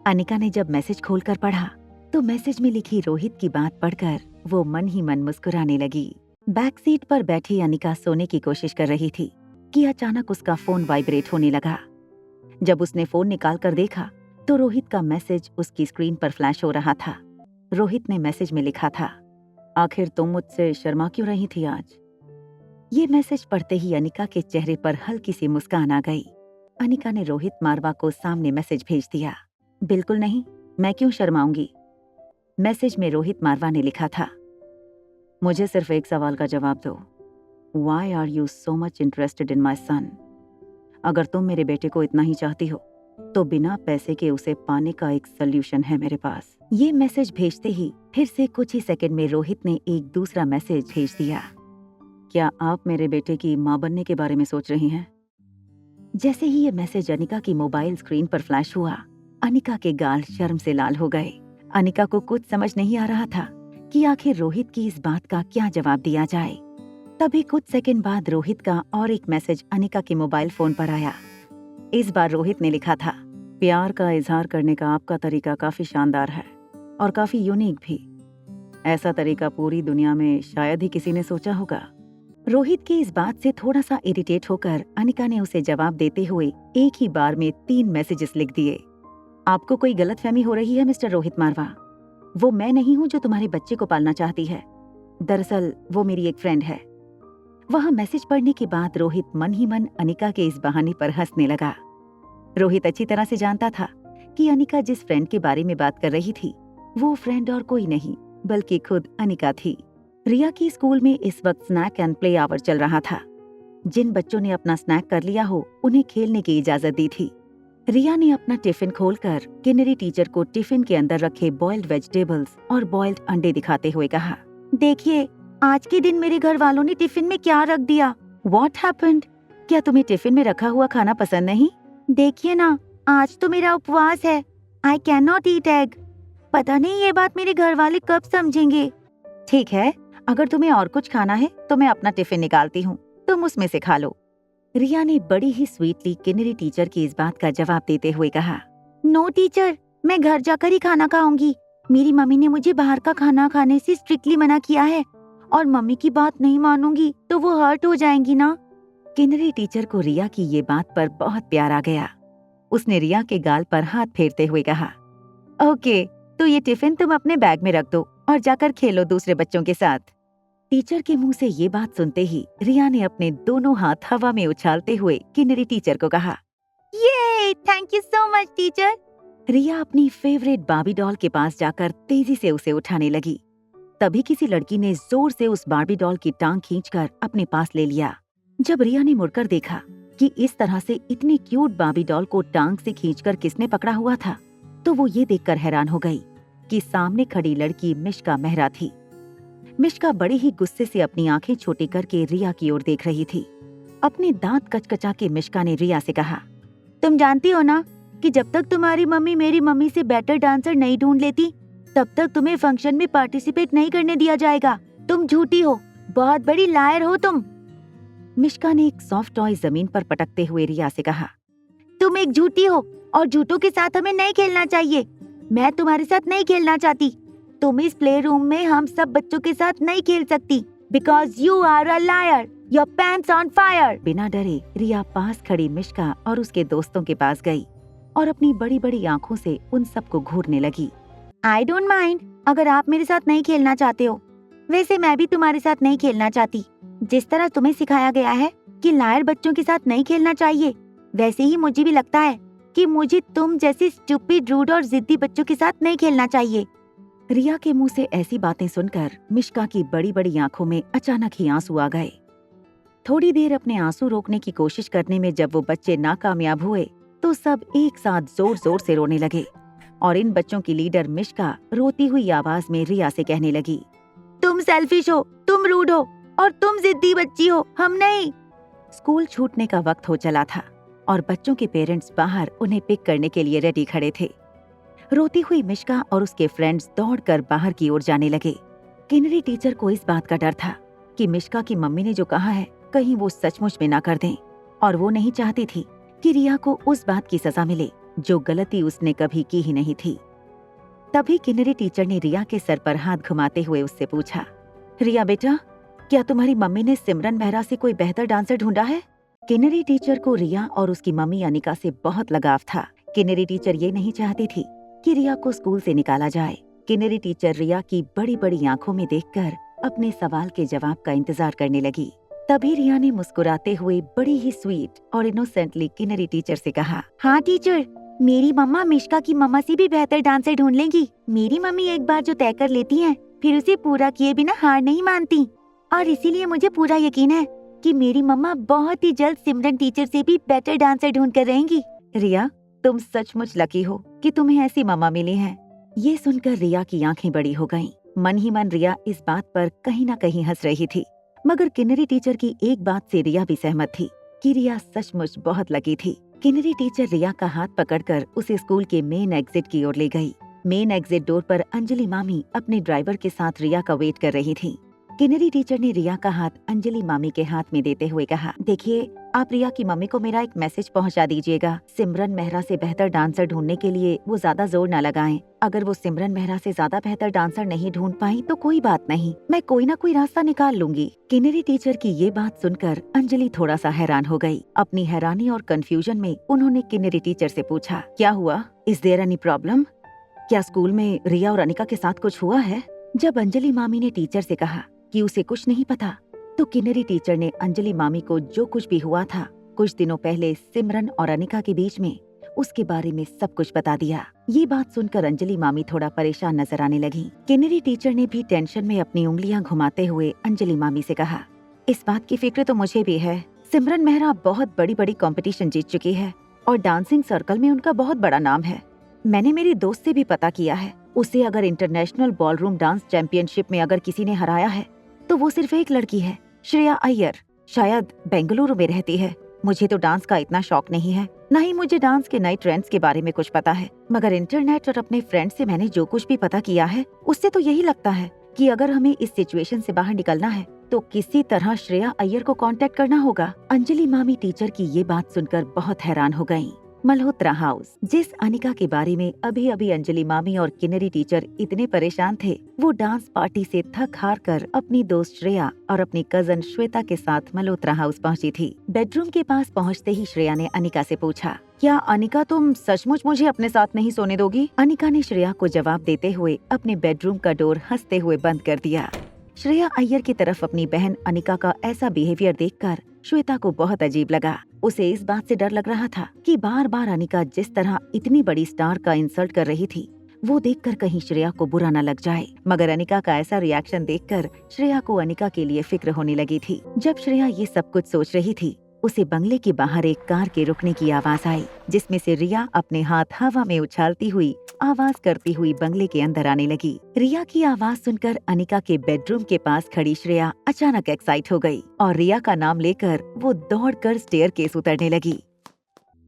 अनिका ने जब मैसेज खोलकर पढ़ा तो मैसेज में लिखी रोहित की बात पढ़कर वो मन ही मन मुस्कुराने लगी। बैक सीट पर बैठी अनिका सोने की कोशिश कर रही थी कि अचानक उसका फोन वाइब्रेट होने लगा। जब उसने फोन निकाल कर देखा तो रोहित का मैसेज उसकी स्क्रीन पर फ्लैश हो रहा था। रोहित ने मैसेज में लिखा था, आखिर तुम मुझसे शर्मा क्यों रही थी आज? ये मैसेज पढ़ते ही अनिका के चेहरे पर हल्की सी मुस्कान आ गई। अनिका ने रोहित मारवा को सामने मैसेज भेज दिया, बिल्कुल नहीं, मैं क्यों शर्माऊंगी। मैसेज में रोहित मारवा ने लिखा था, मुझे सिर्फ एक सवाल का जवाब दो, why are you so much interested in my son? अगर तुम मेरे बेटे को इतना ही चाहती हो तो बिना पैसे के उसे पाने का एक सोल्यूशन है मेरे पास। ये मैसेज भेजते ही फिर से कुछ ही सेकंड में रोहित ने एक दूसरा मैसेज भेज दिया, क्या आप मेरे बेटे की माँ बनने के बारे में सोच रही हैं? जैसे ही ये मैसेज अनिका की मोबाइल स्क्रीन पर फ्लैश हुआ, अनिका के गाल शर्म से लाल हो गए। अनिका को कुछ समझ नहीं आ रहा था कि आखिर रोहित की इस बात का क्या जवाब दिया जाए। तभी कुछ सेकंड बाद रोहित का और एक मैसेज अनिका के मोबाइल फोन पर आया। इस बार रोहित ने लिखा था, प्यार का इजहार करने का आपका तरीका काफी शानदार है और काफी यूनिक भी। ऐसा तरीका पूरी दुनिया में शायद ही किसी ने सोचा होगा। रोहित की इस बात से थोड़ा सा इरिटेट होकर अनिका ने उसे जवाब देते हुए एक ही बार में 3 मैसेजेस लिख दिए। आपको कोई गलतफहमी हो रही है मिस्टर रोहित मारवा, वो मैं नहीं हूँ जो तुम्हारे बच्चे को पालना चाहती है। दरअसल वो मेरी एक फ्रेंड है। वह मैसेज पढ़ने के बाद रोहित मन ही मन अनिका के इस बहाने पर हंसने लगा। रोहित अच्छी तरह से जानता था कि अनिका जिस फ्रेंड के बारे में बात कर रही थी वो फ्रेंड और कोई नहीं बल्कि खुद अनिका थी। रिया की स्कूल में इस वक्त स्नैक एंड प्ले आवर चल रहा था। जिन बच्चों ने अपना स्नैक कर लिया हो उन्हें खेलने की इजाजत दी थी। रिया ने अपना टिफिन खोलकर किन्नरी टीचर को टिफिन के अंदर रखे बॉइल्ड वेजिटेबल्स और बॉइल्ड अंडे दिखाते हुए कहा, देखिए आज के दिन मेरे घर वालों ने टिफिन में क्या रख दिया। What happened? क्या तुम्हें टिफिन में रखा हुआ खाना पसंद नहीं? देखिए ना, आज तो मेरा उपवास है। I cannot eat egg. पता नहीं ये बात मेरे घर वाले कब समझेंगे। ठीक है, अगर तुम्हें और कुछ खाना है तो मैं अपना टिफिन निकालती हूँ, तुम उसमें से खा लो। रिया ने बड़ी ही स्वीटली किन्नरी टीचर की इस बात का जवाब देते हुए कहा, नो टीचर, मैं घर जाकर ही खाना खाऊंगी। मेरी मम्मी ने मुझे बाहर का खाना खाने से स्ट्रिक्टली मना किया है और मम्मी की बात नहीं मानूंगी तो वो हर्ट हो जाएंगी ना। किन्नरी टीचर को रिया की ये बात पर बहुत प्यार आ गया। उसने रिया के गाल पर हाथ फेरते हुए कहा, ओके, तो ये टिफिन तुम अपने बैग में रख दो और जाकर खेलो दूसरे बच्चों के साथ। टीचर के मुंह से ये बात सुनते ही रिया ने अपने दोनों हाथ हवा में उछालते हुए किन्नरी टीचर को कहा, ये thank you so much teacher. Riya अपनी फेवरेट बार्बी डॉल के पास जाकर तेजी से उसे उठाने लगी। तभी किसी लड़की ने जोर से उस बार्बी डॉल की टांग खींचकर अपने पास ले लिया। जब रिया ने मुड़कर देखा कि इस तरह से इतनी क्यूट बार्बी डॉल को टांग से खींचकर किसने पकड़ा हुआ था, तो वो ये देखकर हैरान हो गई कि सामने खड़ी लड़की मिश्का मेहरा थी। मिश्का बड़े ही गुस्से से अपनी आंखें छोटी करके रिया की ओर देख रही थी। अपने दांत कचकचा के मिश्का ने रिया से कहा, तुम जानती हो ना कि जब तक तुम्हारी मम्मी मेरी मम्मी से बेटर डांसर नहीं ढूंढ लेती तब तक तुम्हें फंक्शन में पार्टिसिपेट नहीं करने दिया जाएगा। तुम झूठी हो, बहुत बड़ी लायर हो तुम। मिश्का ने एक सॉफ्ट टॉय जमीन पर पटकते हुए रिया से कहा, तुम एक झूठी हो और झूठों के साथ हमें नहीं खेलना चाहिए। मैं तुम्हारे साथ नहीं खेलना चाहती। तुम इस प्ले रूम में हम सब बच्चों के साथ नहीं खेल सकती because you are a liar, your pants on fire. बिना डरे रिया पास खड़ी मिश्का और उसके दोस्तों के पास गई और अपनी बड़ी बड़ी आंखों से उन सबको घूरने लगी। आई डोंट माइंड अगर आप मेरे साथ नहीं खेलना चाहते हो। वैसे मैं भी तुम्हारे साथ नहीं खेलना चाहती। जिस तरह तुम्हें सिखाया गया है कि लायर बच्चों के साथ नहीं खेलना चाहिए, वैसे ही मुझे भी लगता है कि मुझे तुम जैसे स्टूपिड, रूड और जिद्दी बच्चों के साथ नहीं खेलना चाहिए। रिया के मुंह से ऐसी बातें सुनकर मिश्का की बड़ी बड़ी आंखों में अचानक ही आंसू आ गए। थोड़ी देर अपने आंसू रोकने की कोशिश करने में जब वो बच्चे नाकामयाब हुए तो सब एक साथ जोर जोर से रोने लगे और इन बच्चों की लीडर मिश्का रोती हुई आवाज में रिया से कहने लगी, तुम सेल्फिश हो, तुम रूड हो और तुम जिद्दी बच्ची हो, हम नहीं। स्कूल छूटने का वक्त हो चला था और बच्चों के पेरेंट्स बाहर उन्हें पिक करने के लिए रेडी खड़े थे। रोती हुई मिश्का और उसके फ्रेंड्स दौड़कर बाहर की ओर जाने लगे। किन्नरी टीचर को इस बात का डर था कि मिश्का की मम्मी ने जो कहा है कहीं वो सचमुच में ना कर दें और वो नहीं चाहती थी कि रिया को उस बात की सजा मिले जो गलती उसने कभी की ही नहीं थी। तभी किन्नरी टीचर ने रिया के सर पर हाथ घुमाते हुए उससे पूछा, रिया बेटा, क्या तुम्हारी मम्मी ने सिमरन मेहरा से कोई बेहतर डांसर ढूंढा है? किन्नरी टीचर को रिया और उसकी मम्मी अनिका से बहुत लगाव था। किन्नरी टीचर ये नहीं चाहती थी कि रिया को स्कूल से निकाला जाए। किन्नरी टीचर रिया की बड़ी बड़ी आंखों में देखकर अपने सवाल के जवाब का इंतजार करने लगी। तभी रिया ने मुस्कुराते हुए बड़ी ही स्वीट और इनोसेंटली किन्नरी टीचर से कहा, हाँ टीचर, मेरी मम्मा मिश्का की मम्मा से भी बेहतर डांसर ढूंढ लेंगी। मेरी मम्मी एक बार जो तय कर लेती हैं, फिर उसे पूरा किए बिना हार नहीं मानती, और इसीलिए मुझे पूरा यकीन है कि मेरी मम्मा बहुत ही जल्द सिमरन टीचर से भी बेटर डांसर ढूंढ कर रहेंगी। रिया, तुम सचमुच लकी हो कि तुम्हें ऐसी मम्मा मिली है। ये सुनकर रिया की आंखें बड़ी हो गईं। मन ही मन रिया इस बात पर कहीं न कहीं हंस रही थी, मगर किन्नरी टीचर की एक बात से रिया भी सहमत थी कि रिया सचमुच बहुत लकी थी। किन्नरी टीचर रिया का हाथ पकड़कर उसे स्कूल के मेन एग्जिट की ओर ले गई। मेन एग्जिट डोर पर अंजलि मामी अपने ड्राइवर के साथ रिया का वेट कर रही थी। किन्नरी टीचर ने रिया का हाथ अंजलि मामी के हाथ में देते हुए कहा, देखिए, आप रिया की मम्मी को मेरा एक मैसेज पहुंचा दीजिएगा। सिमरन मेहरा से बेहतर डांसर ढूंढने के लिए वो ज्यादा जोर न लगाएं। अगर वो सिमरन मेहरा से ज्यादा बेहतर डांसर नहीं ढूंढ पाई तो कोई बात नहीं, मैं कोई ना कोई रास्ता निकाल लूंगी। किन्नरी टीचर की ये बात सुनकर अंजलि थोड़ा सा हैरान हो गई। अपनी हैरानी और कंफ्यूजन में उन्होंने किन्नरी टीचर से पूछा, क्या हुआ? Is there any problem? क्या स्कूल में रिया और अनिका के साथ कुछ हुआ है? जब अंजलि मामी ने टीचर से कहा कि उसे कुछ नहीं पता, तो किन्नरी टीचर ने अंजलि मामी को जो कुछ भी हुआ था कुछ दिनों पहले सिमरन और अनिका के बीच में, उसके बारे में सब कुछ बता दिया। ये बात सुनकर अंजलि मामी थोड़ा परेशान नजर आने लगी। किन्नरी टीचर ने भी टेंशन में अपनी उंगलियां घुमाते हुए अंजलि मामी से कहा, इस बात की फिक्र तो मुझे भी है। सिमरन मेहरा बहुत बड़ी बड़ी कॉम्पिटिशन जीत चुकी है और डांसिंग सर्कल में उनका बहुत बड़ा नाम है। मैंने मेरी दोस्त से भी पता किया है, उसे अगर इंटरनेशनल बॉलरूम डांस चैंपियनशिप में अगर किसी ने हराया है तो वो सिर्फ एक लड़की है, श्रेया अय्यर। शायद बेंगलुरु में रहती है। मुझे तो डांस का इतना शौक नहीं है, न ही मुझे डांस के नए ट्रेंड्स के बारे में कुछ पता है, मगर इंटरनेट और अपने फ्रेंड से मैंने जो कुछ भी पता किया है उससे तो यही लगता है कि अगर हमें इस सिचुएशन से बाहर निकलना है तो किसी तरह श्रेया अय्यर को कांटेक्ट करना होगा। अंजलि मामी टीचर की ये बात सुनकर बहुत हैरान हो गयी। मल्होत्रा हाउस, जिस अनिका के बारे में अभी अभी अंजलि मामी और किन्नरी टीचर इतने परेशान थे, वो डांस पार्टी से थक हार कर अपनी दोस्त श्रेया और अपनी कजन श्वेता के साथ मल्होत्रा हाउस पहुंची थी। बेडरूम के पास पहुंचते ही श्रेया ने अनिका से पूछा, क्या अनिका तुम सचमुच मुझे अपने साथ नहीं सोने दोगी? अनिका ने श्रेया को जवाब देते हुए अपने बेडरूम का डोर हंसते हुए बंद कर दिया। श्रेया अय्यर की तरफ अपनी बहन अनिका का ऐसा बिहेवियर देखकर श्वेता को बहुत अजीब लगा। उसे इस बात से डर लग रहा था कि बार बार अनिका जिस तरह इतनी बड़ी स्टार का इंसल्ट कर रही थी, वो देखकर कहीं श्रेया को बुरा न लग जाए। मगर अनिका का ऐसा रिएक्शन देखकर श्रेया को अनिका के लिए फिक्र होने लगी थी। जब श्रेया ये सब कुछ सोच रही थी, उसे बंगले के बाहर एक कार के रुकने की आवाज आई, जिसमें से रिया अपने हाथ हवा में उछालती हुई आवाज करती हुई बंगले के अंदर आने लगी। रिया की आवाज सुनकर अनिका के बेडरूम के पास खड़ी श्रेया अचानक एक्साइट हो गई और रिया का नाम लेकर वो दौड़कर स्टेयरकेस उतरने लगी।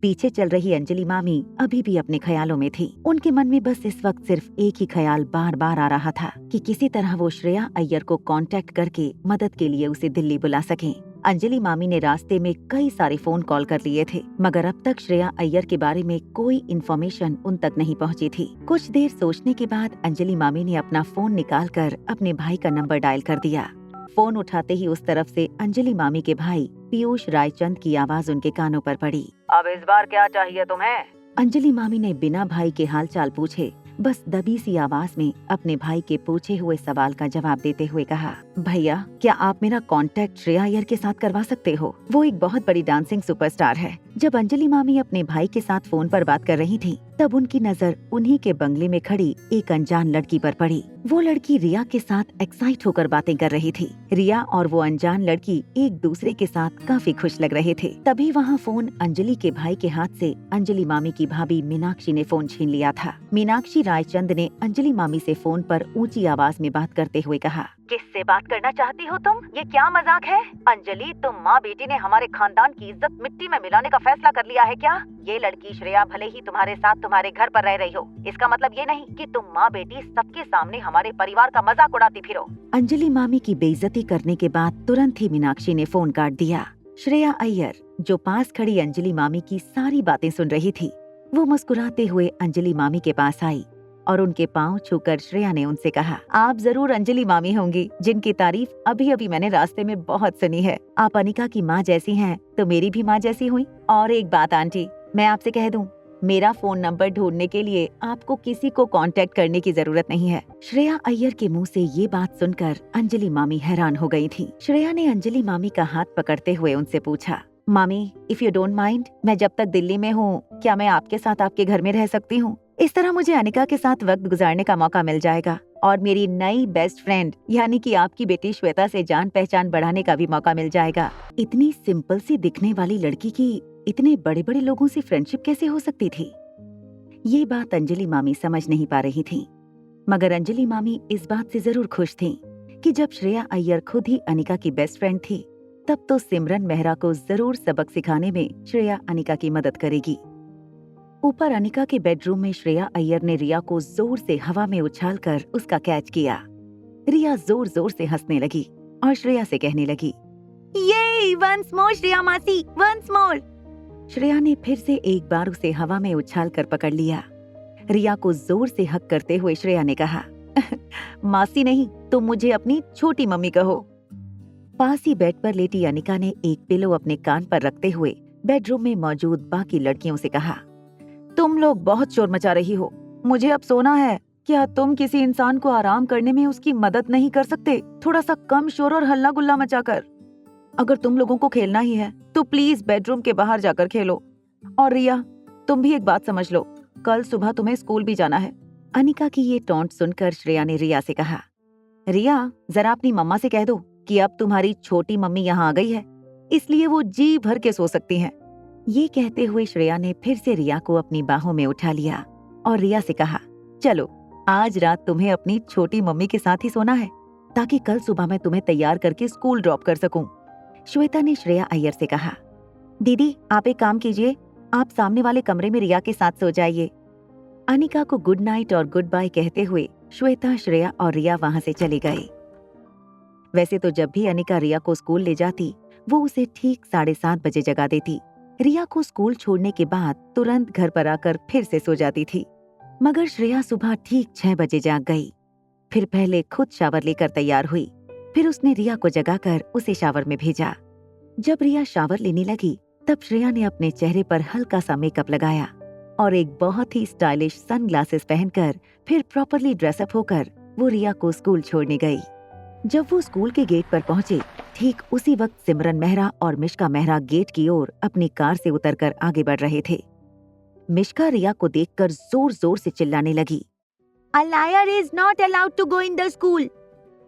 पीछे चल रही अंजलि मामी अभी भी अपने ख्यालों में थी। उनके मन में बस इस वक्त सिर्फ एक ही ख्याल बार बार आ रहा था कि किसी तरह वो श्रेया अय्यर को कांटेक्ट करके मदद के लिए उसे दिल्ली बुला सकें। अंजलि मामी ने रास्ते में कई सारे फोन कॉल कर लिए थे, मगर अब तक श्रेया अय्यर के बारे में कोई इन्फॉर्मेशन उन तक नहीं पहुंची थी। कुछ देर सोचने के बाद अंजलि मामी ने अपना फोन निकालकर अपने भाई का नंबर डायल कर दिया। फोन उठाते ही उस तरफ से अंजलि मामी के भाई पीयूष रायचंद की आवाज उनके कानों पर पड़ी। अब इस बार क्या चाहिए तुम्हें? अंजलि मामी ने बिना भाई के हालचाल पूछे बस दबी सी आवाज में अपने भाई के पूछे हुए सवाल का जवाब देते हुए कहा, भैया, क्या आप मेरा कांटेक्ट श्रेया अय्यर के साथ करवा सकते हो? वो एक बहुत बड़ी डांसिंग सुपरस्टार है। जब अंजलि मामी अपने भाई के साथ फोन पर बात कर रही थी, तब उनकी नजर उन्हीं के बंगले में खड़ी एक अनजान लड़की पर पड़ी। वो लड़की रिया के साथ एक्साइट होकर बातें कर रही थी। रिया और वो अनजान लड़की एक दूसरे के साथ काफी खुश लग रहे थे। तभी वहाँ फोन अंजलि के भाई के हाथ से अंजलि मामी की भाभी मीनाक्षी ने फोन छीन लिया था। मीनाक्षी रायचंद ने अंजलि मामी से फोन पर ऊंची आवाज में बात करते हुए कहा, किससे बात करना चाहती हो तुम? ये क्या मजाक है? अंजलि, तुम माँ बेटी ने हमारे खानदान की इज्जत मिट्टी में मिलाने का फैसला कर लिया है क्या? ये लड़की श्रेया भले ही तुम्हारे साथ तुम्हारे घर पर रह रही हो, इसका मतलब ये नहीं कि तुम माँ बेटी सबके सामने हमारे परिवार का मजाक उड़ाती फिरो। अंजलि मामी की बेइज्जती करने के बाद तुरंत ही मीनाक्षी ने फोन काट दिया। श्रेया अय्यर, जो पास खड़ी अंजलि मामी की सारी बातें सुन रही थी, वो मुस्कुराते हुए अंजलि मामी के पास आई और उनके पांव छूकर श्रेया ने उनसे कहा, आप जरूर अंजलि मामी होंगी जिनकी तारीफ अभी अभी मैंने रास्ते में बहुत सुनी है। आप अनिका की माँ जैसी हैं तो मेरी भी माँ जैसी हुई। और एक बात आंटी, मैं आपसे कह दूं, मेरा फोन नंबर ढूंढने के लिए आपको किसी को कांटेक्ट करने की जरूरत नहीं है। श्रेया अय्यर के मुंह से ये बात सुनकर अंजलि मामी हैरान हो गई थी। श्रेया ने अंजलि मामी का हाथ पकड़ते हुए उनसे पूछा, मामी इफ यू डोंट माइंड, मैं जब तक दिल्ली में हूँ क्या मैं आपके साथ आपके घर में रह सकती हूँ? इस तरह मुझे अनिका के साथ वक्त गुजारने का मौका मिल जाएगा और मेरी नई बेस्ट फ्रेंड यानी कि आपकी बेटी श्वेता से जान पहचान बढ़ाने का भी मौका मिल जाएगा। इतनी सिंपल सी दिखने वाली लड़की की इतने बड़े बड़े लोगों से फ्रेंडशिप कैसे हो सकती थी? ये बात अंजलि मामी समझ नहीं पा रही थी, मगर अंजलि मामी इस बात से जरूर खुश थी कि जब श्रेया अय्यर खुद ही अनिका की बेस्ट फ्रेंड थी, तब तो सिमरन मेहरा को जरूर सबक सिखाने में श्रेया अनिका की मदद करेगी। ऊपर अनिका के बेडरूम में श्रेया अय्यर ने रिया को जोर से हवा में उछालकर उसका कैच किया। रिया जोर जोर से हंसने लगी और श्रेया से कहने लगी, ये वंस मोर श्रेया मासी, वंस मोर। श्रेया ने फिर से एक बार उसे हवा में उछालकर पकड़ लिया। रिया को जोर से हक करते हुए श्रेया ने कहा, मासी नहीं, तुम मुझे अपनी छोटी मम्मी कहो। पास ही बेड पर लेटी अनिका ने एक पिलो अपने कान पर रखते हुए बेडरूम में मौजूद बाकी लड़कियों से कहा, तुम लोग बहुत शोर मचा रही हो, मुझे अब सोना है। क्या तुम किसी इंसान को आराम करने में उसकी मदद नहीं कर सकते? थोड़ा सा कम शोर और हल्ला गुल्ला मचाकर। अगर तुम लोगों को खेलना ही है तो प्लीज बेडरूम के बाहर जाकर खेलो। और रिया, तुम भी एक बात समझ लो, कल सुबह तुम्हें स्कूल भी जाना है। अनिका की ये टॉन्ट सुनकर श्रेया ने रिया से कहा, रिया जरा अपनी मम्मा से कह दो कि अब तुम्हारी छोटी मम्मी यहाँ आ गई है, इसलिए वो जी भर के सो सकती हैं। ये कहते हुए श्रेया ने फिर से रिया को अपनी बाहों में उठा लिया और रिया से कहा, चलो आज रात तुम्हें अपनी छोटी मम्मी के साथ ही सोना है ताकि कल सुबह मैं तुम्हें तैयार करके स्कूल ड्रॉप कर सकूं। श्वेता ने श्रेया अय्यर से कहा, दीदी आप एक काम कीजिए, आप सामने वाले कमरे में रिया के साथ सो जाइए। अनिका को गुड नाइट और गुड बाय कहते हुए श्वेता, श्रेया और रिया वहां से चले गए। वैसे तो जब भी अनिका रिया को स्कूल ले जाती, वो उसे ठीक 7:30 बजे जगा देती। रिया को स्कूल छोड़ने के बाद तुरंत घर पर आकर फिर से सो जाती थी, मगर श्रेया सुबह ठीक 6 बजे जाग गई। फिर पहले खुद शावर लेकर तैयार हुई, फिर उसने रिया को जगाकर उसे शावर में भेजा। जब रिया शावर लेने लगी, तब श्रेया ने अपने चेहरे पर हल्का सा मेकअप लगाया और एक बहुत ही स्टाइलिश सनग्लासेस पहनकर फिर प्रॉपरली ड्रेसअप होकर वो रिया को स्कूल छोड़ने गई। जब वो स्कूल के गेट पर पहुंचे, ठीक उसी वक्त सिमरन मेहरा और मिश्का मेहरा गेट की ओर अपनी कार से उतरकर आगे बढ़ रहे थे। मिश्का रिया को देखकर जोर जोर से चिल्लाने लगी, A liar is not allowed to go in the school।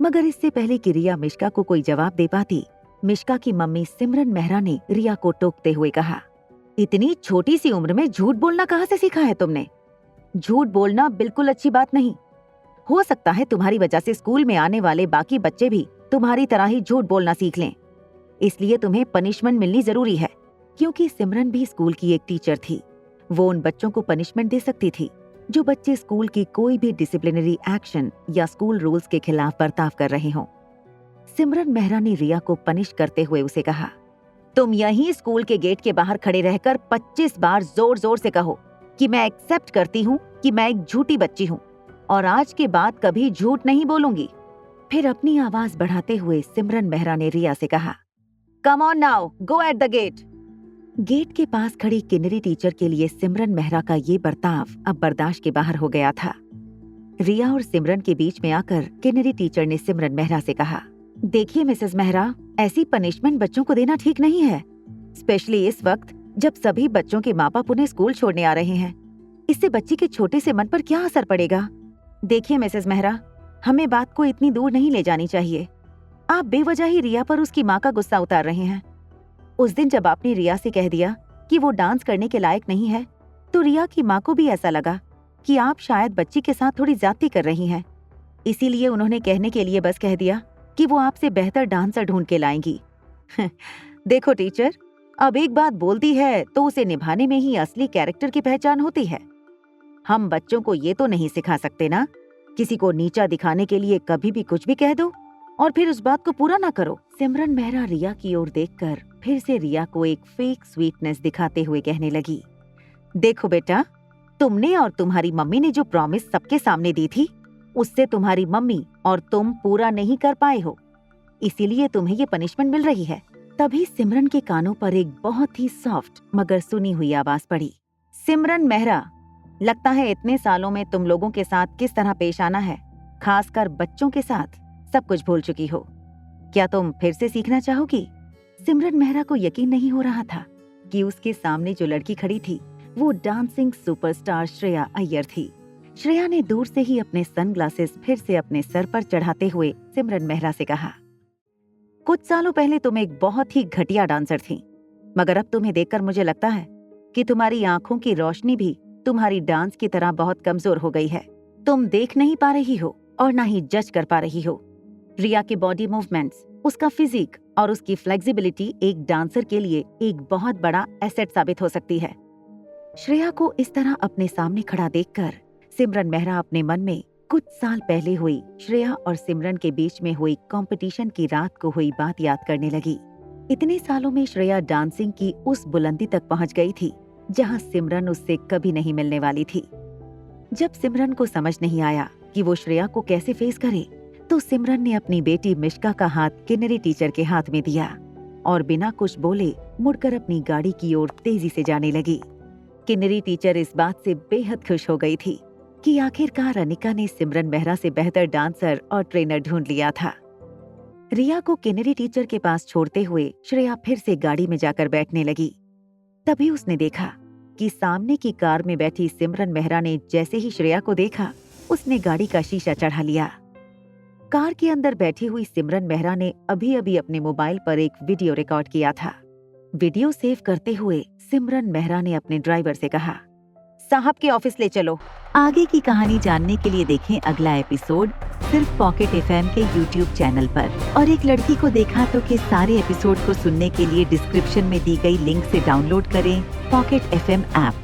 मगर इससे पहले कि रिया मिश्का को कोई जवाब दे पाती, मिश्का की मम्मी सिमरन मेहरा ने रिया को टोकते हुए कहा, इतनी छोटी सी उम्र में झूठ बोलना कहाँ से सीखा है तुमने? झूठ बोलना बिल्कुल अच्छी बात नहीं। हो सकता है तुम्हारी वजह से स्कूल में आने वाले बाकी बच्चे भी तुम्हारी तरह ही झूठ बोलना सीख लें, इसलिए तुम्हें पनिशमेंट मिलनी जरूरी है। क्योंकि सिमरन भी स्कूल की एक टीचर थी, वो उन बच्चों को पनिशमेंट दे सकती थी जो बच्चे स्कूल की कोई भी डिसिप्लिनरी एक्शन या स्कूल रूल्स के खिलाफ बर्ताव कर रहे हों। सिमरन मेहरा ने रिया को पनिश करते हुए उसे कहा, तुम यहीं स्कूल के गेट के बाहर खड़े रहकर 25 बार जोर जोर से कहो कि मैं एक्सेप्ट करती हूँ कि मैं एक झूठी बच्ची हूँ और आज के बाद कभी झूठ नहीं बोलूंगी। फिर अपनी आवाज बढ़ाते हुए सिमरन मेहरा ने रिया से कहा, come on now, go at the gate. Gate के पास खड़ी किन्नरी टीचर के लिए सिमरन मेहरा का ये बर्ताव अब बर्दाश्त के बाहर हो गया था। रिया और सिमरन के बीच में आकर किन्नरी टीचर ने सिमरन मेहरा से कहा, देखिए मिसेस मेहरा, ऐसी पनिशमेंट बच्चों को देना ठीक नहीं है, स्पेशली इस वक्त जब सभी बच्चों के माँ बाप उन्हें स्कूल छोड़ने आ रहे हैं। इससे बच्ची के छोटे से मन पर क्या असर पड़ेगा? देखिए मिसेस मेहरा, हमें बात को इतनी दूर नहीं ले जानी चाहिए। आप बेवजह ही रिया पर उसकी माँ का गुस्सा उतार रहे हैं। उस दिन जब आपने रिया से कह दिया कि वो डांस करने के लायक नहीं है, तो रिया की माँ को भी ऐसा लगा कि आप शायद बच्ची के साथ थोड़ी ज्यादती कर रही हैं। इसीलिए उन्होंने कहने के लिए बस कह दिया कि वो आपसे बेहतर डांसर ढूंढ के लाएंगी। देखो टीचर, अब एक बात बोलती है तो उसे निभाने में ही असली कैरेक्टर की पहचान होती है। हम बच्चों को ये तो नहीं सिखा सकते ना, किसी को नीचा दिखाने के लिए कभी भी कुछ भी कह दो और फिर उस बात को पूरा ना करो। सिमरन मेहरा रिया की ओर देखकर फिर से रिया को एक फेक स्वीटनेस दिखाते हुए कहने लगी, देखो बेटा, तुमने और तुम्हारी मम्मी ने जो प्रॉमिस सबके सामने दी थी, उससे तुम्हारी मम्मी और तुम पूरा नहीं कर पाए हो, इसीलिए तुम्हें ये पनिशमेंट मिल रही है। तभी सिमरन के कानों पर एक बहुत ही सॉफ्ट मगर सुनी हुई आवाज पड़ी। सिमरन मेहरा, लगता है इतने सालों में तुम लोगों के साथ किस तरह पेश आना है, खासकर बच्चों के साथ, सब कुछ भूल चुकी हो। क्या तुम फिर से सीखना चाहोगी? सिमरन मेहरा को यकीन नहीं हो रहा था कि उसके सामने जो लड़की खड़ी थी वो डांसिंग सुपरस्टार श्रेया अय्यर थी। श्रेया ने दूर से ही अपने सनग्लासेस फिर से अपने सर पर चढ़ाते हुए सिमरन मेहरा से कहा, कुछ सालों पहले तुम एक बहुत ही घटिया डांसर थी, मगर अब तुम्हें देखकर मुझे लगता है कि तुम्हारी आंखों की रोशनी भी तुम्हारी डांस की तरह बहुत कमजोर हो गई है। तुम देख नहीं पा रही हो और ना ही जज कर पा रही हो। रिया के बॉडी मूवमेंट्स, उसका फिजिक और उसकी फ्लेक्सिबिलिटी एक डांसर के लिए एक बहुत बड़ा एसेट साबित हो सकती है। श्रेया को इस तरह अपने सामने खड़ा देखकर सिमरन मेहरा अपने मन में कुछ साल पहले हुई श्रेया और सिमरन के बीच में हुई कंपटीशन की रात को हुई बात याद करने लगी। इतने सालों में श्रेया डांसिंग की उस बुलंदी तक पहुंच गई थी जहां सिमरन उससे कभी नहीं मिलने वाली थी। जब सिमरन को समझ नहीं आया कि वो श्रेया को कैसे फेस करे, तो सिमरन ने अपनी बेटी मिश्का का हाथ किन्नरी टीचर के हाथ में दिया और बिना कुछ बोले मुड़कर अपनी गाड़ी की ओर तेजी से जाने लगी। किन्नरी टीचर इस बात से बेहद खुश हो गई थी कि आखिरकार अनिका ने सिमरन मेहरा से बेहतर डांसर और ट्रेनर ढूंढ लिया था। रिया को किन्नरी टीचर के पास छोड़ते हुए श्रेया फिर से गाड़ी में जाकर बैठने लगी। तभी उसने देखा कि सामने की कार में बैठी सिमरन मेहरा ने जैसे ही श्रेया को देखा, उसने गाड़ी का शीशा चढ़ा लिया। कार के अंदर बैठी हुई सिमरन मेहरा ने अभी अभी अपने मोबाइल पर एक वीडियो रिकॉर्ड किया था। वीडियो सेव करते हुए सिमरन मेहरा ने अपने ड्राइवर से कहा, साहब के ऑफिस ले चलो। आगे की कहानी जानने के लिए देखें अगला एपिसोड सिर्फ पॉकेट एफएम के यूट्यूब चैनल पर। और एक लड़की को देखा तो के सारे एपिसोड को सुनने के लिए डिस्क्रिप्शन में दी गई लिंक से डाउनलोड करें पॉकेट एफएम ऐप।